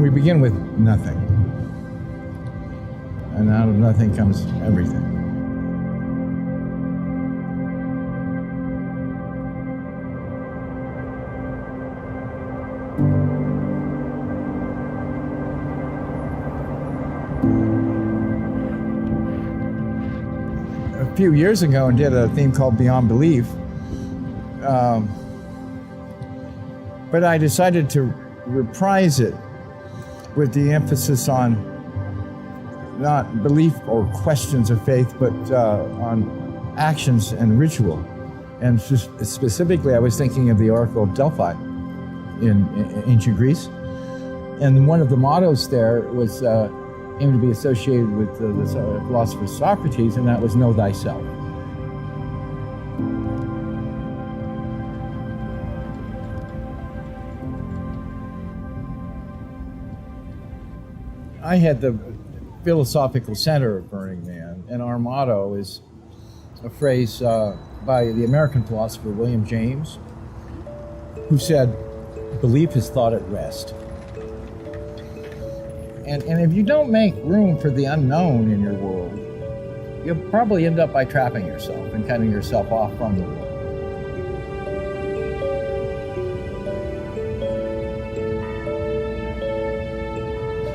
We begin with nothing. And out of nothing comes everything. A few years ago, I did a theme called Beyond Belief. But I decided to reprise it with the emphasis on not belief or questions of faith, but on actions and ritual. And specifically, I was thinking of the Oracle of Delphi in ancient Greece. And one of the mottos there was aimed to be associated with the philosopher Socrates, and that was know thyself. I had the philosophical center of Burning Man, and our motto is a phrase by the American philosopher William James, who said, "Belief is thought at rest." And if you don't make room for the unknown in your world, you'll probably end up by trapping yourself and cutting yourself off from the world.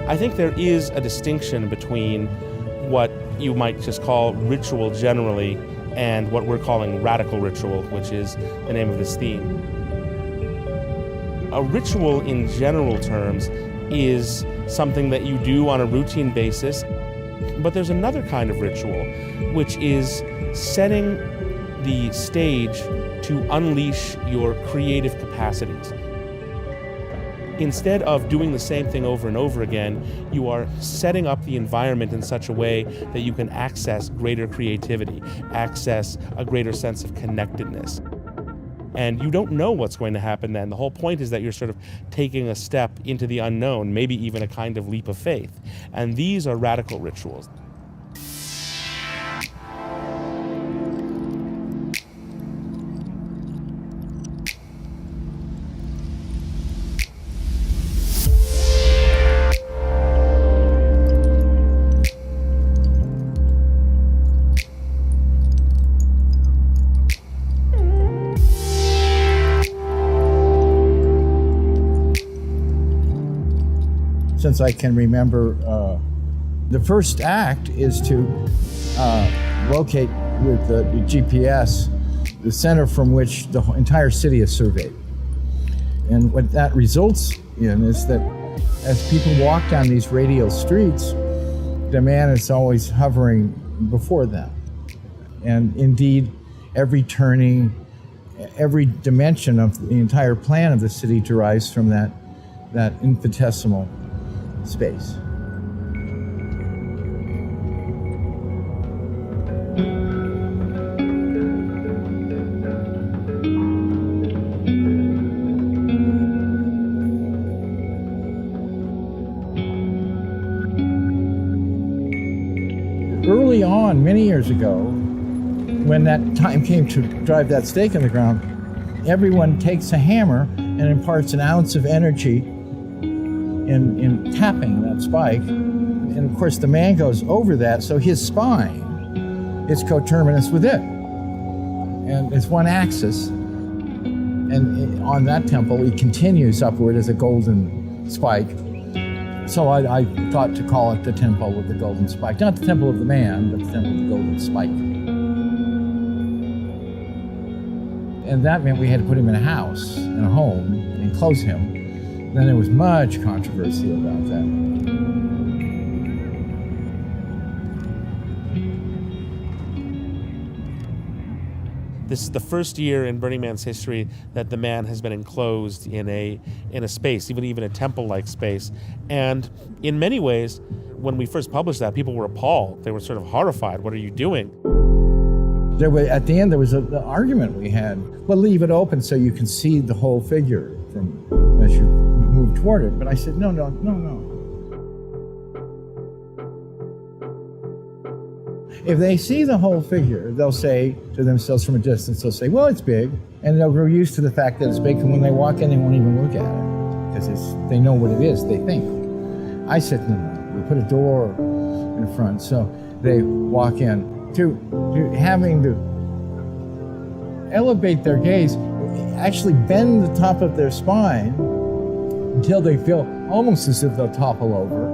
I think there is a distinction between what you might just call ritual generally and what we're calling radical ritual, which is the name of this theme. A ritual in general terms is something that you do on a routine basis, but there's another kind of ritual, which is setting the stage to unleash your creative capacities. Instead of doing the same thing over and over again, you are setting up the environment in such a way that you can access greater creativity, access a greater sense of connectedness. And you don't know what's going to happen then. The whole point is that you're sort of taking a step into the unknown, maybe even a kind of leap of faith. And these are radical rituals. Since I can remember, the first act is to locate with the GPS the center from which the entire city is surveyed. And what that results in is that as people walk down these radial streets, the man is always hovering before them. And indeed, every turning, every dimension of the entire plan of the city derives from that infinitesimal space. Early on, many years ago, when that time came to drive that stake in the ground, everyone takes a hammer and imparts an ounce of energy in tapping that spike, and of course the man goes over that, so his spine is coterminous with it, and it's one axis, and on that temple it continues upward as a golden spike. So I thought to call it the Temple of the Golden Spike, not the Temple of the Man, but the Temple of the Golden Spike. And that meant we had to put him in a house, in a home, and close him. Then there was much controversy about that. This is the first year in Burning Man's history that the man has been enclosed in a space, even a temple-like space. And in many ways, when we first published that, people were appalled. They were sort of horrified. What are you doing? At the end, there was an argument we had. Well, leave it open so you can see the whole figure as you move toward it. But I said, no. If they see the whole figure, they'll say to themselves from a distance, they'll say, well, it's big. And they'll grow used to the fact that it's big, and when they walk in, they won't even look at it because they know what it is, they think. I said, no, we put a door in front, so they walk in. To having to elevate their gaze, actually bend the top of their spine until they feel almost as if they'll topple over,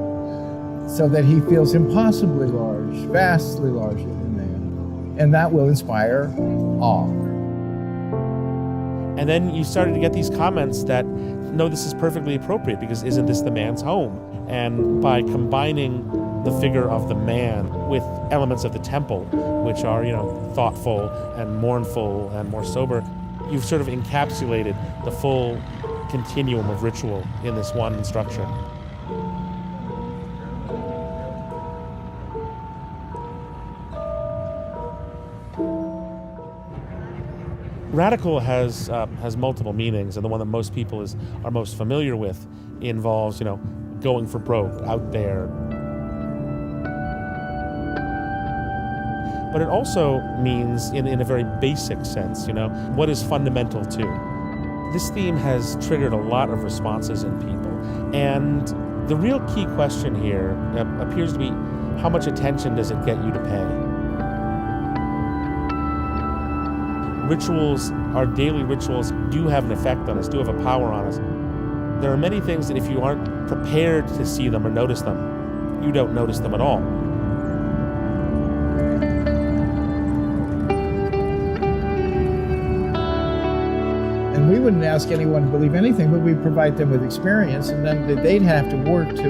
so that he feels impossibly large, vastly larger than they are. And that will inspire awe. And then you started to get these comments that, no, this is perfectly appropriate because isn't this the man's home? And by combining the figure of the man with elements of the temple, which are, thoughtful and mournful and more sober, you've sort of encapsulated the full continuum of ritual in this one structure. Radical has multiple meanings, and the one that most people are most familiar with involves, going for broke, out there. But it also means, in a very basic sense, what is fundamental too. This theme has triggered a lot of responses in people, and the real key question here appears to be, how much attention does it get you to pay? Rituals, our daily rituals, do have an effect on us, do have a power on us. There are many things that if you aren't prepared to see them or notice them, you don't notice them at all. And we wouldn't ask anyone to believe anything, but we provide them with experience, and then they'd have to work to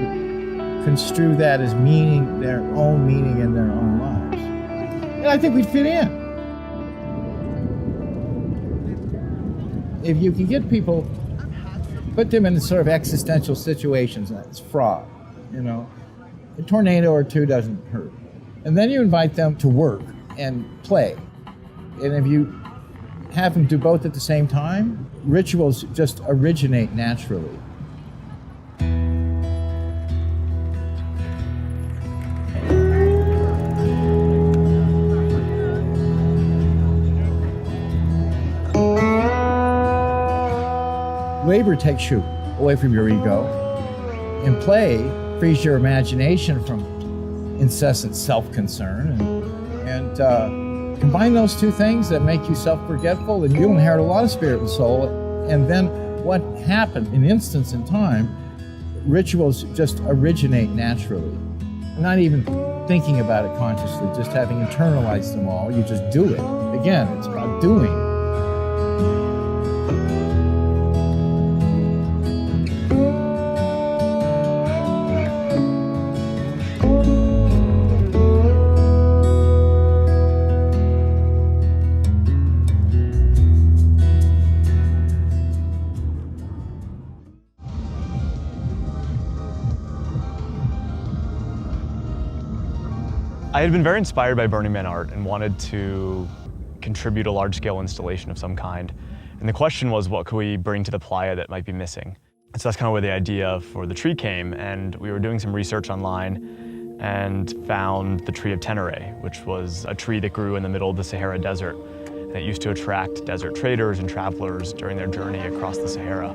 construe that as meaning, their own meaning in their own lives. And I think we'd fit in. If you can get people, put them in sort of existential situations, it's fraud, A tornado or two doesn't hurt. And then you invite them to work and play. And if you have them do both at the same time, rituals just originate naturally. Labor takes you away from your ego, and play frees your imagination from incessant self-concern. And combine those two things that make you self-forgetful, and you'll inherit a lot of spirit and soul. And then what happened in instance in time, rituals just originate naturally. Not even thinking about it consciously, just having internalized them all, you just do it. Again, it's about doing. I had been very inspired by Burning Man art and wanted to contribute a large-scale installation of some kind. And the question was, what could we bring to the playa that might be missing? And so that's kind of where the idea for the tree came, and we were doing some research online and found the tree of Tenere, which was a tree that grew in the middle of the Sahara Desert. And it used to attract desert traders and travelers during their journey across the Sahara.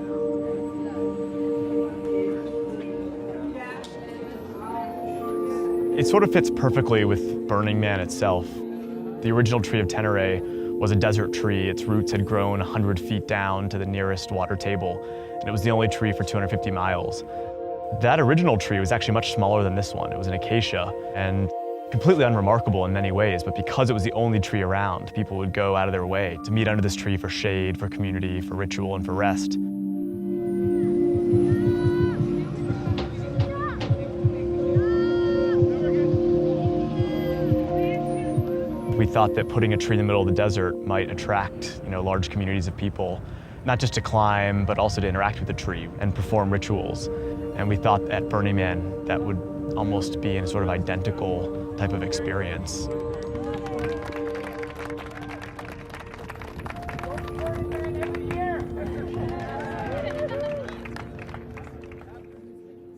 It sort of fits perfectly with Burning Man itself. The original tree of Tenere was a desert tree. Its roots had grown 100 feet down to the nearest water table, and it was the only tree for 250 miles. That original tree was actually much smaller than this one. It was an acacia, and completely unremarkable in many ways, but because it was the only tree around, people would go out of their way to meet under this tree for shade, for community, for ritual, and for rest. We thought that putting a tree in the middle of the desert might attract, large communities of people, not just to climb, but also to interact with the tree and perform rituals. And we thought at Burning Man that would almost be a sort of identical type of experience.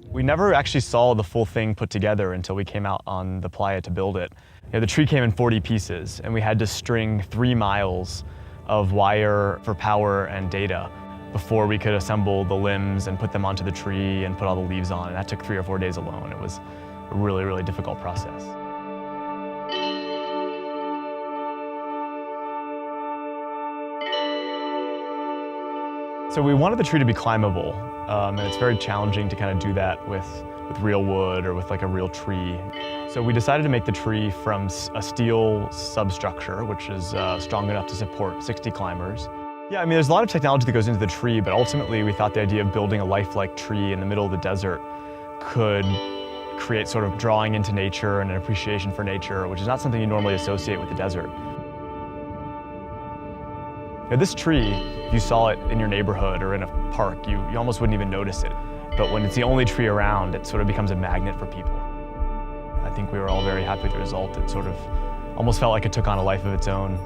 We never actually saw the full thing put together until we came out on the playa to build it. The tree came in 40 pieces, and we had to string 3 miles of wire for power and data before we could assemble the limbs and put them onto the tree and put all the leaves on. And that took 3 or 4 days alone. It was a really, really difficult process. So we wanted the tree to be climbable, and it's very challenging to kind of do that with real wood or with like a real tree. So we decided to make the tree from a steel substructure, which is strong enough to support 60 climbers. Yeah, I mean, there's a lot of technology that goes into the tree, but ultimately we thought the idea of building a lifelike tree in the middle of the desert could create sort of drawing into nature and an appreciation for nature, which is not something you normally associate with the desert. Now, this tree, if you saw it in your neighborhood or in a park, you almost wouldn't even notice it. But when it's the only tree around, it sort of becomes a magnet for people. I think we were all very happy with the result. It sort of almost felt like it took on a life of its own.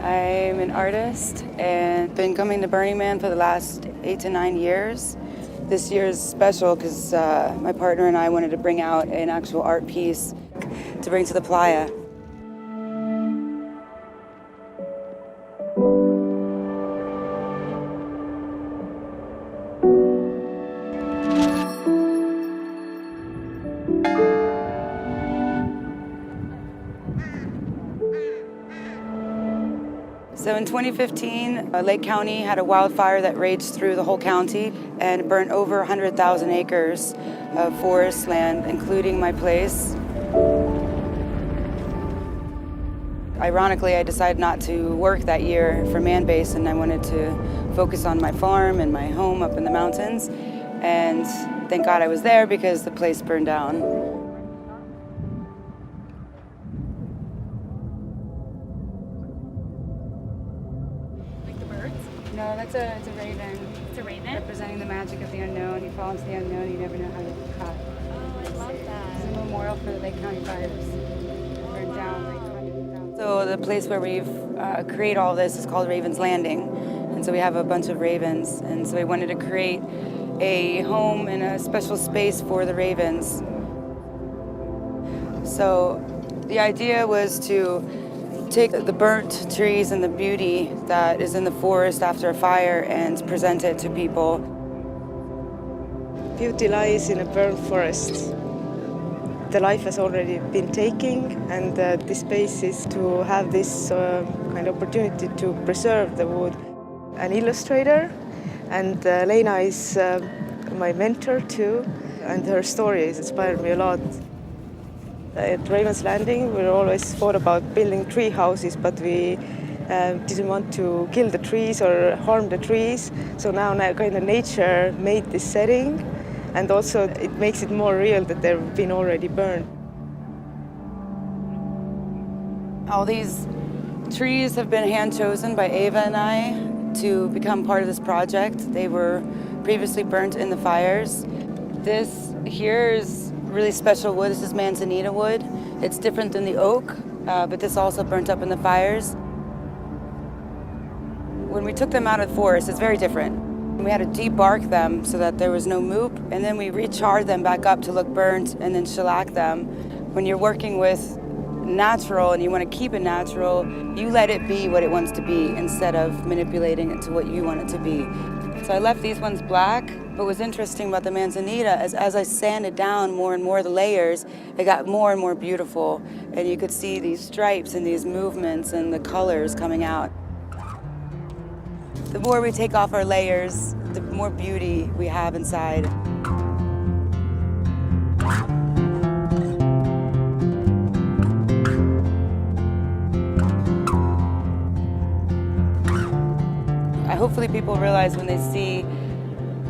I'm an artist and been coming to Burning Man for the last 8 to 9 years. This year is special because my partner and I wanted to bring out an actual art piece to bring to the playa. So in 2015, Lake County had a wildfire that raged through the whole county and burnt over 100,000 acres of forest land, including my place. Ironically, I decided not to work that year for Man Base, and I wanted to focus on my farm and my home up in the mountains. And thank God I was there because the place burned down. No, it's a raven. It's a raven? Representing the magic of the unknown. You fall into the unknown, you never know how you'll be caught. Oh, I love that. It's a memorial for the Lake County fires. Burned down like 100,000. So the place where we've create all this is called Raven's Landing. And so we have a bunch of ravens. And so we wanted to create a home and a special space for the ravens. So the idea was to take the burnt trees and the beauty that is in the forest after a fire and present it to people. Beauty lies in a burned forest. The life has already been taken, and the space is to have this kind of opportunity to preserve the wood. An illustrator, and Lena is my mentor too, and her stories inspired me a lot. At Raven's Landing, we always thought about building tree houses, but we didn't want to kill the trees or harm the trees. So now kind of nature made this setting, and also it makes it more real that they've been already burned. All these trees have been hand-chosen by Ava and I to become part of this project. They were previously burnt in the fires. This here is really special wood. This is manzanita wood. It's different than the oak, but this also burnt up in the fires. When we took them out of the forest, it's very different. We had to debark them so that there was no moop, and then we recharred them back up to look burnt and then shellac them. When you're working with natural and you want to keep it natural, you let it be what it wants to be instead of manipulating it to what you want it to be. So I left these ones black, but what's interesting about the manzanita is as I sanded down more and more the layers, it got more and more beautiful. And you could see these stripes and these movements and the colors coming out. The more we take off our layers, the more beauty we have inside. Hopefully people realize when they see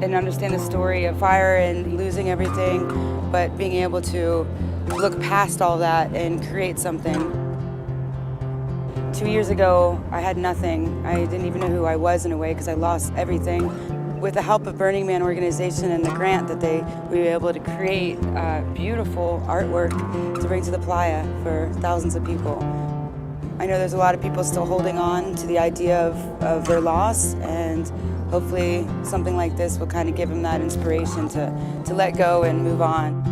and understand the story of fire and losing everything, but being able to look past all that and create something. 2 years ago, I had nothing. I didn't even know who I was in a way because I lost everything. with the help of Burning Man organization and the grant that we were able to create beautiful artwork to bring to the playa for thousands of people. I know there's a lot of people still holding on to the idea of their loss, and hopefully something like this will kind of give them that inspiration to let go and move on.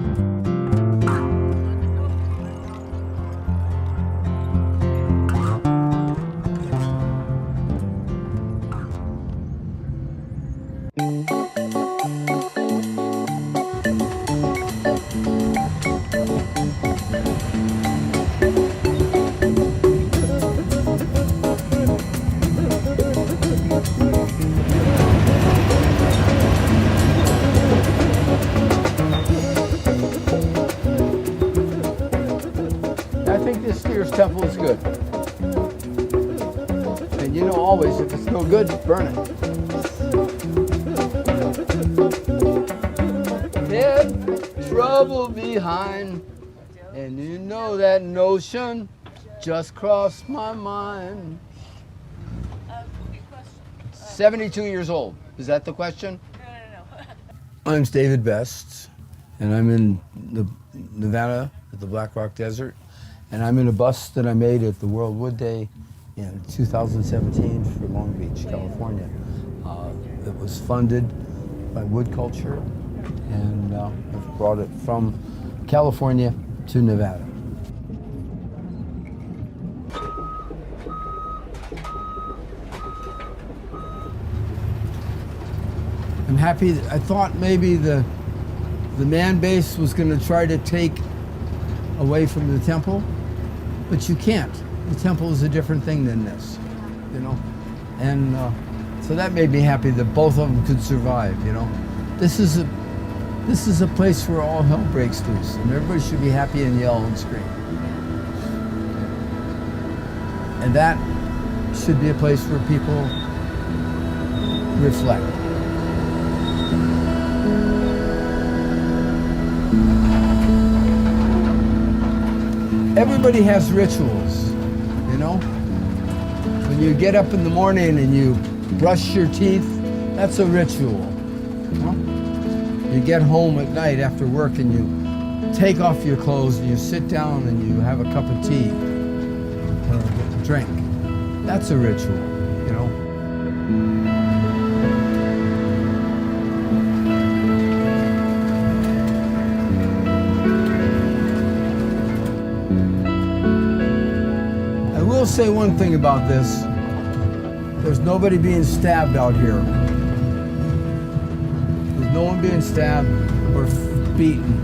I think this year's temple is good. And you know always, if it's no good, burn it. Head trouble behind, and you know that notion just crossed my mind. 72 years old. Is that the question? No. My name's David Best, and I'm in Nevada at the Black Rock Desert. And I'm in a bust that I made at the World Wood Day in 2017 for Long Beach, California. It was funded by Wood Culture, and I've brought it from California to Nevada. I'm happy. I thought maybe the man base was going to try to take away from the temple. But you can't. The temple is a different thing than this, you know? And so that made me happy that both of them could survive, you know? This is a place where all hell breaks loose, and everybody should be happy and yell and scream. And that should be a place where people reflect. Everybody has rituals, you know? When you get up in the morning and you brush your teeth, that's a ritual. You know? You get home at night after work and you take off your clothes and you sit down and you have a cup of tea or a drink. That's a ritual, you know? I will say one thing about this. There's nobody being stabbed out here. There's no one being stabbed or beaten.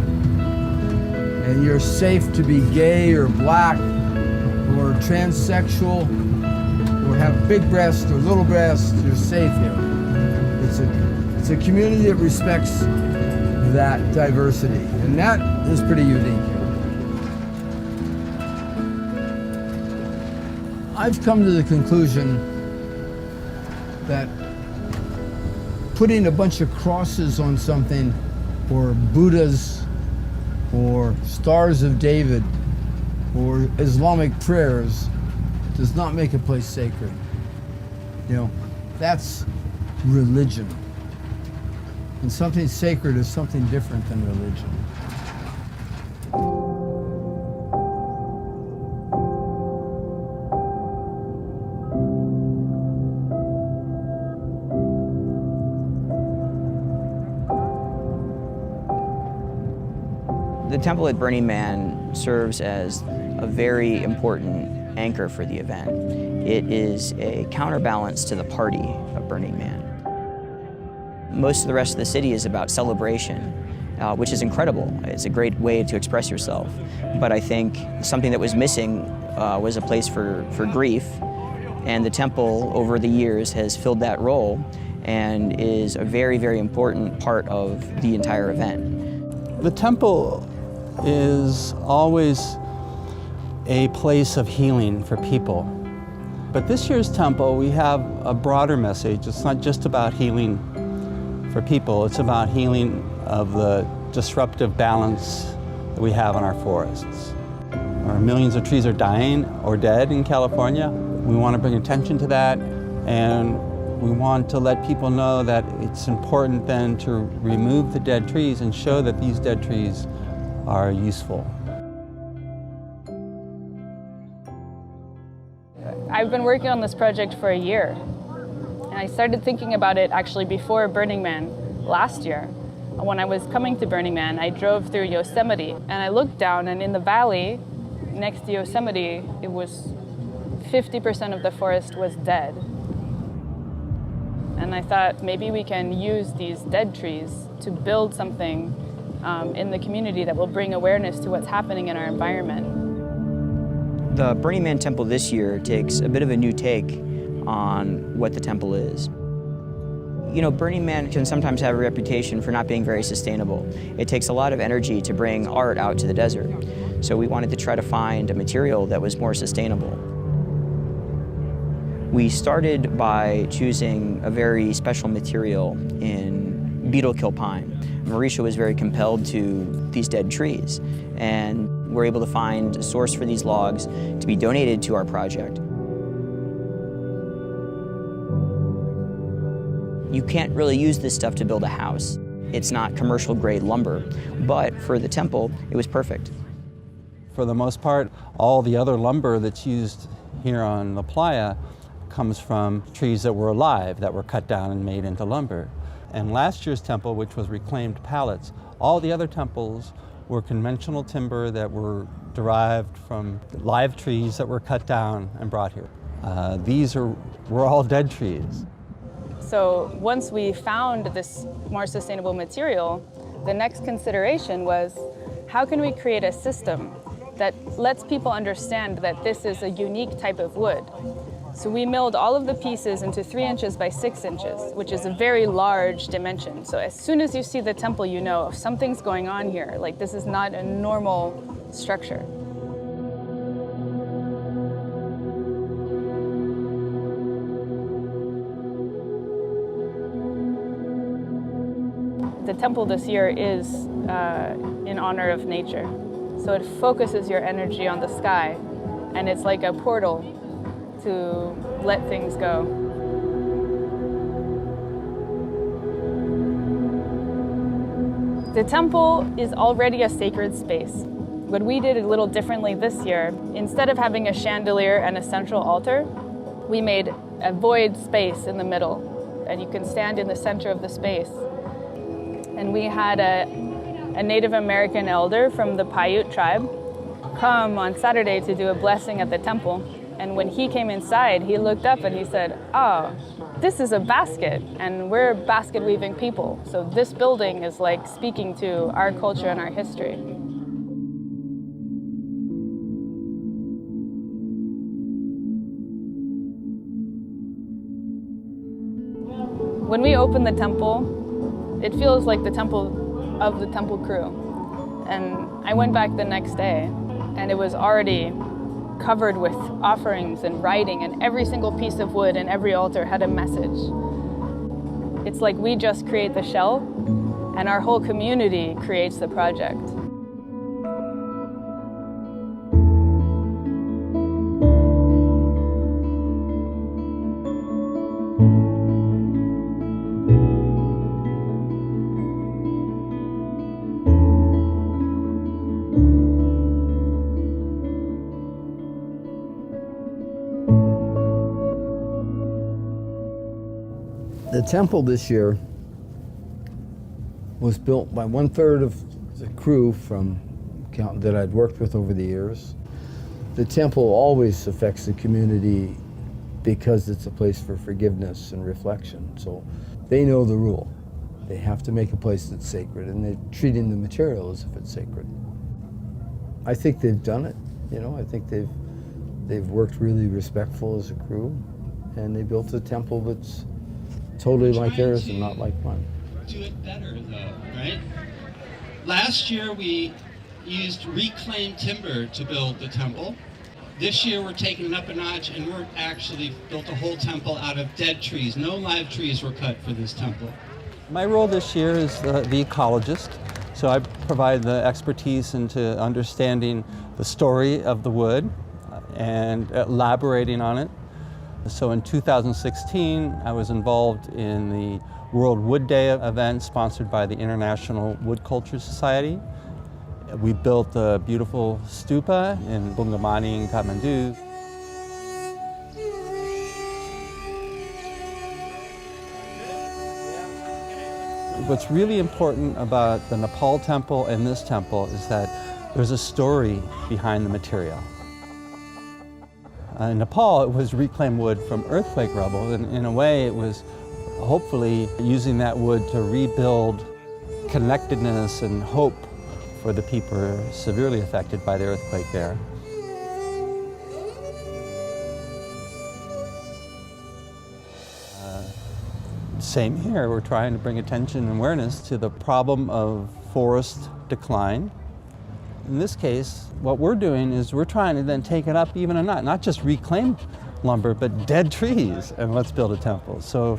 And you're safe to be gay or black or transsexual or have big breasts or little breasts. You're safe here. It's a community that respects that diversity. And that is pretty unique. I've come to the conclusion that putting a bunch of crosses on something, or Buddhas, or Stars of David, or Islamic prayers, does not make a place sacred. You know, that's religion. And something sacred is something different than religion. The temple at Burning Man serves as a very important anchor for the event. It is a counterbalance to the party of Burning Man. Most of the rest of the city is about celebration, which is incredible. It's a great way to express yourself. But I think something that was missing was a place for grief, and the temple over the years has filled that role and is a very, very important part of the entire event. The temple is always a place of healing for people. But this year's temple, we have a broader message. It's not just about healing for people, it's about healing of the disruptive balance that we have in our forests. Our millions of trees are dying or dead in California. We want to bring attention to that, and We want to let people know that it's important then to remove the dead trees and show that these dead trees are useful. I've been working on this project for a year, and I started thinking about it actually before Burning Man last year. When I was coming to Burning Man, I drove through Yosemite, and I looked down, and in the valley next to Yosemite, it was 50% of the forest was dead. And I thought maybe we can use these dead trees to build something in the community that will bring awareness to what's happening in our environment. The Burning Man temple this year takes a bit of a new take on what the temple is. You know, Burning Man can sometimes have a reputation for not being very sustainable. It takes a lot of energy to bring art out to the desert. So we wanted to try to find a material that was more sustainable. We started by choosing a very special material in beetle kill pine. Mauricia was very compelled to these dead trees, and we're able to find a source for these logs to be donated to our project. You can't really use this stuff to build a house. It's not commercial grade lumber, but for the temple, it was perfect. For the most part, all the other lumber that's used here on La Playa comes from trees that were alive, that were cut down and made into lumber. And last year's temple, which was reclaimed pallets, all the other temples were conventional timber that were derived from live trees that were cut down and brought here. These were all dead trees. So once we found this more sustainable material, the next consideration was, how can we create a system that lets people understand that this is a unique type of wood? So we milled all of the pieces into 3 inches by 6 inches, which is a very large dimension. So as soon as you see the temple, you know something's going on here. Like, this is not a normal structure. The temple this year is in honor of nature. So it focuses your energy on the sky, and it's like a portal to let things go. The temple is already a sacred space. What we did a little differently this year, instead of having a chandelier and a central altar, we made a void space in the middle, and you can stand in the center of the space. And we had a Native American elder from the Paiute tribe come on Saturday to do a blessing at the temple. And when he came inside, he looked up and he said, "Oh, this is a basket, and we're basket weaving people. So this building is like speaking to our culture and our history." When we open the temple, it feels like the temple of the temple crew. And I went back the next day, and it was already covered with offerings and writing, and every single piece of wood and every altar had a message. It's like we just create the shell, and our whole community creates the project. The temple this year was built by 1/3 of the crew that I'd worked with over the years. The temple always affects the community because it's a place for forgiveness and reflection. So they know the rule. They have to make a place that's sacred, and they're treating the material as if it's sacred. I think they've done it. You know, I think they've worked really respectful as a crew, and they built a temple that's totally like theirs and not like mine. Do it better though, right? Last year we used reclaimed timber to build the temple. This year we're taking it up a notch, and we're actually built a whole temple out of dead trees. No live trees were cut for this temple. My role this year is the ecologist. So I provide the expertise into understanding the story of the wood and elaborating on it. So in 2016, I was involved in the World Wood Day event sponsored by the International Wood Culture Society. We built a beautiful stupa in Bungamani in Kathmandu. What's really important about the Nepal temple and this temple is that there's a story behind the material. In Nepal, it was reclaimed wood from earthquake rubble, and in a way it was hopefully using that wood to rebuild connectedness and hope for the people who are severely affected by the earthquake there. Same here, we're trying to bring attention and awareness to the problem of forest decline. In this case, what we're doing is we're trying to then take it up even a notch, not just reclaim lumber, but dead trees, and let's build a temple. So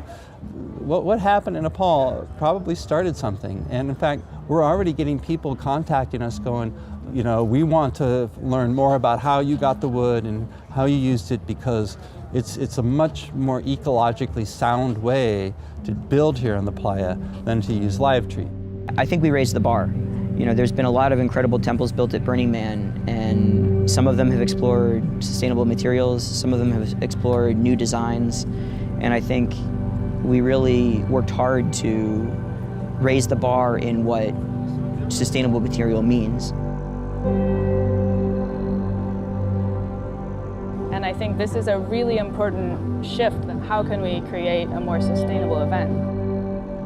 what happened in Nepal probably started something. And in fact, we're already getting people contacting us going, you know, we want to learn more about how you got the wood and how you used it, because it's a much more ecologically sound way to build here in the playa than to use live tree. I think we raised the bar. You know, there's been a lot of incredible temples built at Burning Man, and some of them have explored sustainable materials, some of them have explored new designs, and I think we really worked hard to raise the bar in what sustainable material means. And I think this is a really important shift. How can we create a more sustainable event?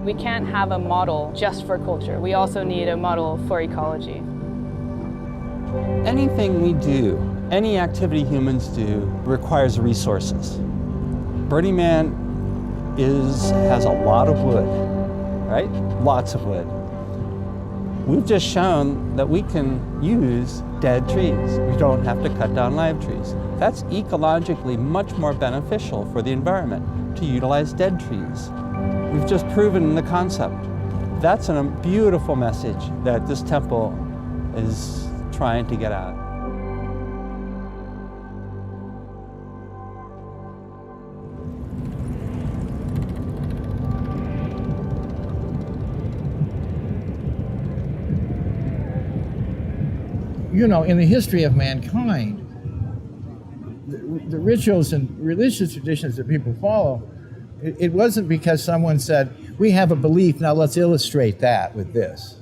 We can't have a model just for culture. We also need a model for ecology. Anything we do, any activity humans do, requires resources. Burning Man has a lot of wood, right? Lots of wood. We've just shown that we can use dead trees. We don't have to cut down live trees. That's ecologically much more beneficial for the environment, to utilize dead trees. We've just proven the concept. That's a beautiful message that this temple is trying to get out. You know, in the history of mankind, the rituals and religious traditions that people follow, it wasn't because someone said, we have a belief, now let's illustrate that with this.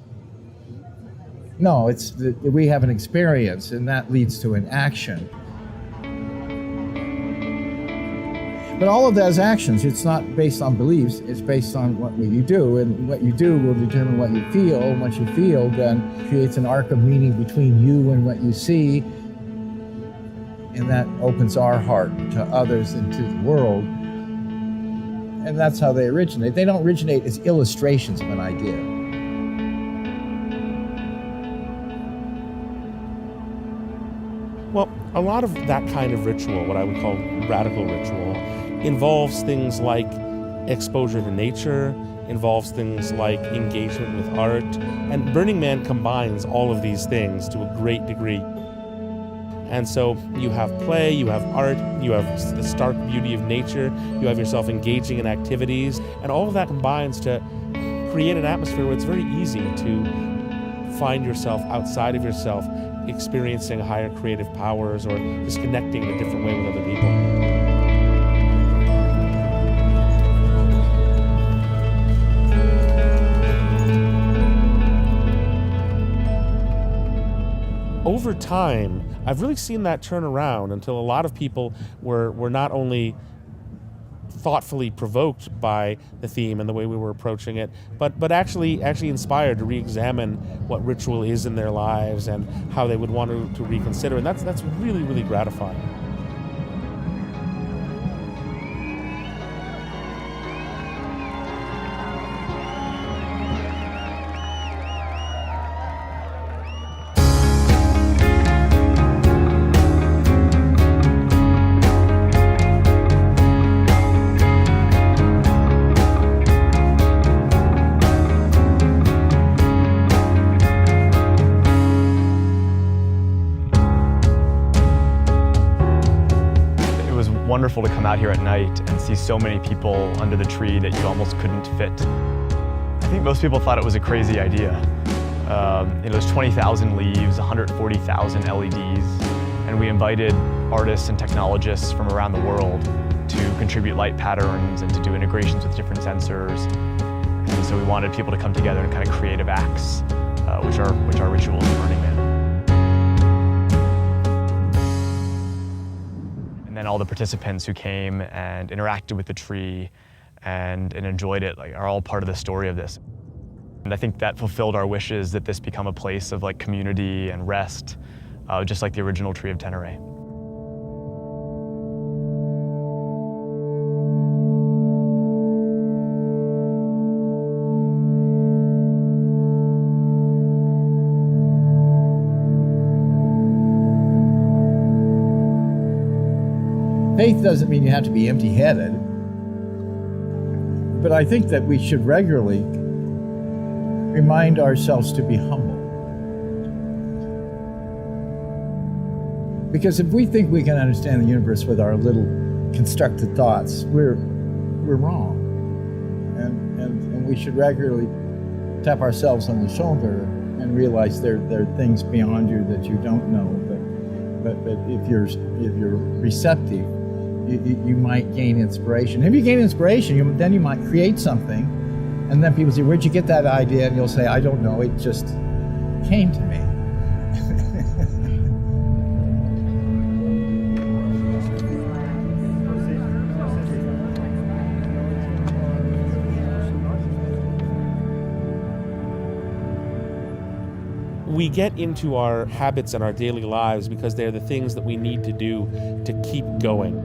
No, it's that we have an experience, and that leads to an action. But all of that is actions. It's not based on beliefs, it's based on what you do, and what you do will determine what you feel, and what you feel then creates an arc of meaning between you and what you see, and that opens our heart to others and to the world. And that's how they originate. They don't originate as illustrations of an idea. Well, a lot of that kind of ritual, what I would call radical ritual, involves things like exposure to nature, involves things like engagement with art, and Burning Man combines all of these things to a great degree. And so you have play, you have art, you have the stark beauty of nature, you have yourself engaging in activities, and all of that combines to create an atmosphere where it's very easy to find yourself outside of yourself, experiencing higher creative powers or just connecting in a different way with other people. Over time, I've really seen that turn around until a lot of people were not only thoughtfully provoked by the theme and the way we were approaching it, but actually inspired to re-examine what ritual is in their lives and how they would want to reconsider. And that's really, really gratifying. wonderful to come out here at night and see so many people under the tree that you almost couldn't fit. I think most people thought it was a crazy idea. There's 20,000 leaves, 140,000 LEDs, and we invited artists and technologists from around the world to contribute light patterns and to do integrations with different sensors. And so we wanted people to come together in kind of creative acts, which are rituals of Burning Man. And then all the participants who came and interacted with the tree and enjoyed it are all part of the story of this. And I think that fulfilled our wishes that this become a place of community and rest, just like the original tree of Tenere. Faith doesn't mean you have to be empty-headed, but I think that we should regularly remind ourselves to be humble. Because if we think we can understand the universe with our little constructed thoughts, we're wrong. And we should regularly tap ourselves on the shoulder and realize there are things beyond you that you don't know. But if you're receptive, you might gain inspiration. If you gain inspiration, then you might create something, and then people say, "Where'd you get that idea?" And you'll say, "I don't know, it just came to me." We get into our habits and our daily lives because they're the things that we need to do to keep going.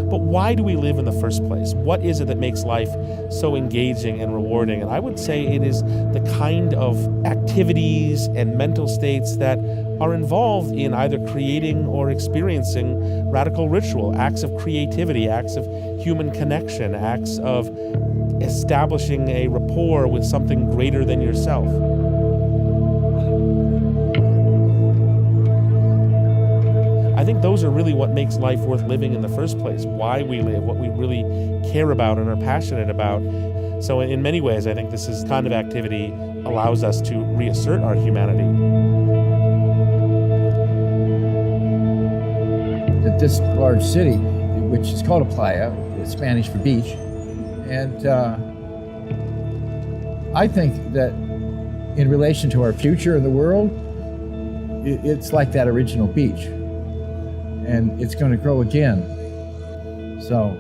But why do we live in the first place? What is it that makes life so engaging and rewarding? And I would say it is the kind of activities and mental states that are involved in either creating or experiencing radical ritual, acts of creativity, acts of human connection, acts of establishing a rapport with something greater than yourself. I think those are really what makes life worth living in the first place, why we live, what we really care about and are passionate about. So in many ways, I think this is kind of activity allows us to reassert our humanity. That this large city, which is called a playa, it's Spanish for beach, and I think that in relation to our future in the world, it's like that original beach. And it's going to grow again. So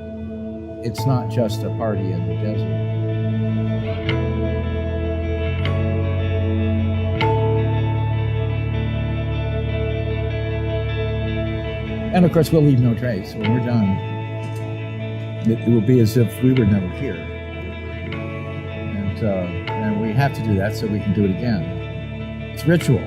it's not just a party in the desert. And of course, we'll leave no trace. When we're done, it will be as if we were never here. And we have to do that so we can do it again. It's ritual.